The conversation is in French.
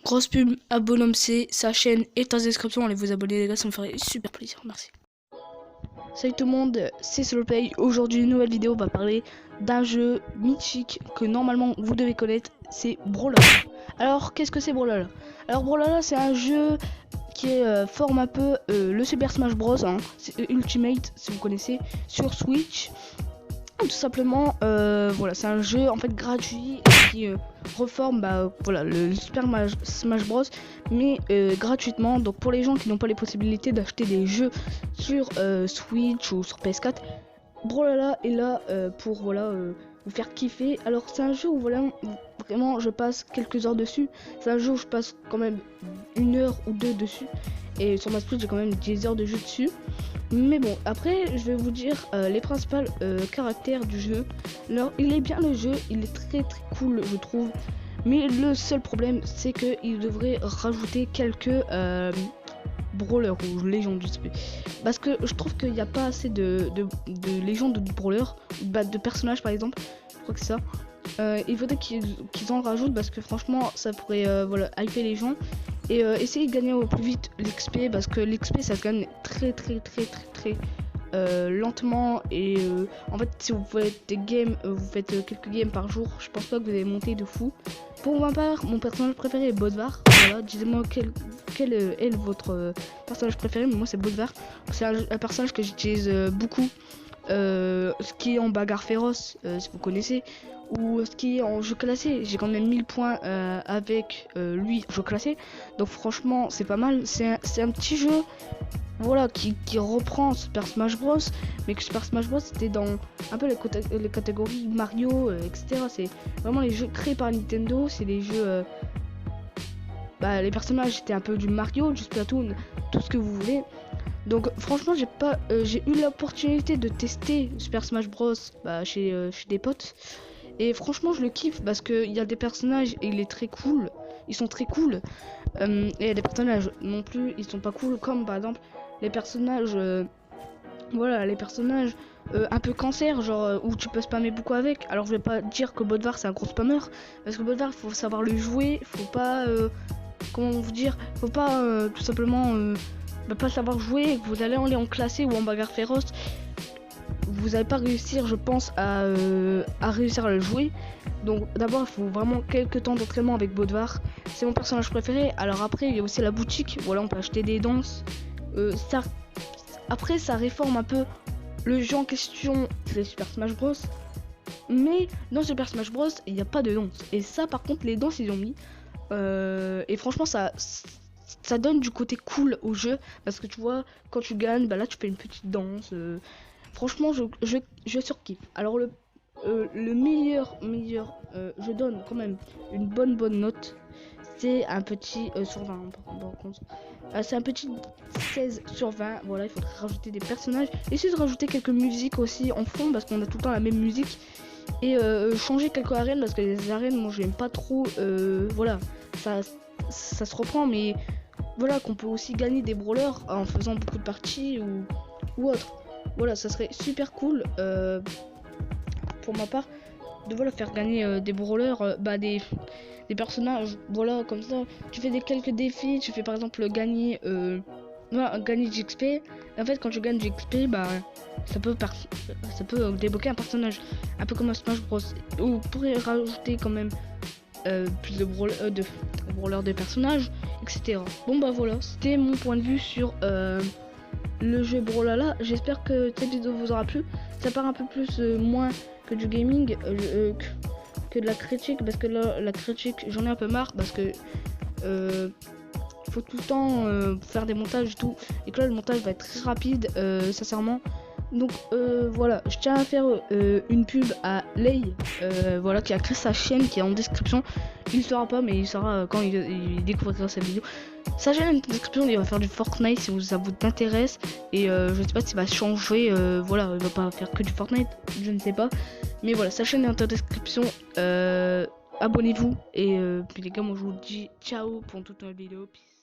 Grosse pub à Bonhomme C, sa chaîne est en description, allez vous abonner les gars, ça me ferait super plaisir, merci. Salut tout le monde, c'est Slowplay. Aujourd'hui une nouvelle vidéo, on va parler d'un jeu mythique que normalement vous devez connaître, c'est Brawlhalla. Alors qu'est-ce que c'est Brawlhalla? Alors Brawlhalla c'est un jeu qui forme un peu le Super Smash Bros, hein. C'est Ultimate si vous connaissez, sur Switch. Tout simplement, voilà, c'est un jeu en fait gratuit qui reforme voilà, le Super Smash Bros, mais gratuitement. Donc pour les gens qui n'ont pas les possibilités d'acheter des jeux sur Switch ou sur PS4, Brawlhalla est là pour voilà vous faire kiffer. Alors c'est un jeu où voilà vraiment je passe quelques heures dessus. C'est un jeu où je passe quand même 1 heure ou 2 dessus, et sur ma Switch j'ai quand même 10 heures de jeu dessus. Mais bon, après je vais vous dire les principaux caractères du jeu. Alors il est bien, le jeu il est très cool je trouve, mais le seul problème c'est que il devrait rajouter quelques brawlers ou légendes, je sais plus, parce que je trouve qu'il n'y a pas assez de légendes de brawlers, de personnages par exemple, je crois que c'est ça. Il faudrait qu'ils en rajoutent, parce que franchement ça pourrait voilà, hyper les gens. Et essayer de gagner au plus vite l'XP, parce que l'XP ça se gagne très lentement. Et en fait si vous faites des games, vous faites quelques games par jour, je pense pas que vous allez monter de fou. Pour ma part, mon personnage préféré est Bodvar. Voilà, dites-moi quel est votre personnage préféré, mais moi c'est Bodvar. C'est un personnage que j'utilise beaucoup, ce qui est en bagarre féroce, si vous connaissez, ou ce qui est en jeu classé. J'ai quand même 1000 points avec lui jeu classé, donc franchement c'est pas mal. C'est un petit jeu voilà qui reprend Super Smash Bros, mais que Super Smash Bros c'était dans un peu les catégories Mario, etc. C'est vraiment les jeux créés par Nintendo. C'est les jeux les personnages étaient un peu du Mario, du Splatoon, tout ce que vous voulez. Donc franchement j'ai eu l'opportunité de tester Super Smash Bros chez des potes, et franchement je le kiffe, parce que il y a des personnages et il est très cool, ils sont très cool, et il y a des personnages non plus ils sont pas cool, comme par exemple les personnages voilà, les personnages un peu cancer, genre où tu peux spammer beaucoup avec. Alors je vais pas dire que Bodvar c'est un gros spammer, parce que Bodvar faut savoir le jouer, faut pas comment vous dire, faut pas tout simplement pas savoir jouer, et que vous allez aller en classé ou en bagarre féroce, vous n'allez pas réussir, je pense, à réussir à le jouer. Donc d'abord il faut vraiment quelques temps d'entraînement avec Bodvar, c'est mon personnage préféré. Alors après il y a aussi la boutique, voilà, on peut acheter des danses. Après ça réforme un peu le jeu en question, c'est Super Smash Bros, mais dans Super Smash Bros il n'y a pas de danse, et ça par contre les danses ils ont mis, et franchement ça donne du côté cool au jeu, parce que tu vois quand tu gagnes, là tu fais une petite danse. Franchement je surkiffe. Alors le meilleur je donne quand même une bonne note, c'est un petit sur 20 par contre. C'est un petit 16 sur 20. Voilà, il faudrait rajouter des personnages, essayer de rajouter quelques musiques aussi en fond, parce qu'on a tout le temps la même musique, et changer quelques arènes, parce que les arènes moi j'aime pas trop. Voilà, ça se reprend, mais voilà qu'on peut aussi gagner des brawlers en faisant beaucoup de parties ou autre. Voilà, ça serait super cool pour ma part de voilà faire gagner des brawlers, des personnages, voilà, comme ça tu fais quelques défis. Tu fais par exemple gagner d'XP, et en fait quand tu gagnes d'XP, ça peut débloquer un personnage, un peu comme un Smash Bros, ou vous pourrez rajouter quand même plus de brawlers, de personnages, etc. Bon voilà, c'était mon point de vue sur le jeu Brawlhalla. J'espère que cette vidéo vous aura plu. Ça part un peu plus moins que du gaming, que de la critique, parce que là la critique j'en ai un peu marre, parce que faut tout le temps faire des montages et tout, et que là le montage va être très rapide sincèrement. Donc voilà, je tiens à faire une pub à Lay, voilà, qui a créé sa chaîne, qui est en description. Il sera pas, mais il sera quand il découvrira cette vidéo. Sa chaîne est en description, il va faire du Fortnite si ça vous intéresse, et je sais pas s'il va changer, voilà, il va pas faire que du Fortnite, je ne sais pas, mais voilà, sa chaîne est en description. Abonnez-vous, et puis les gars, moi je vous dis ciao pour toute nouvelle vidéo. Peace.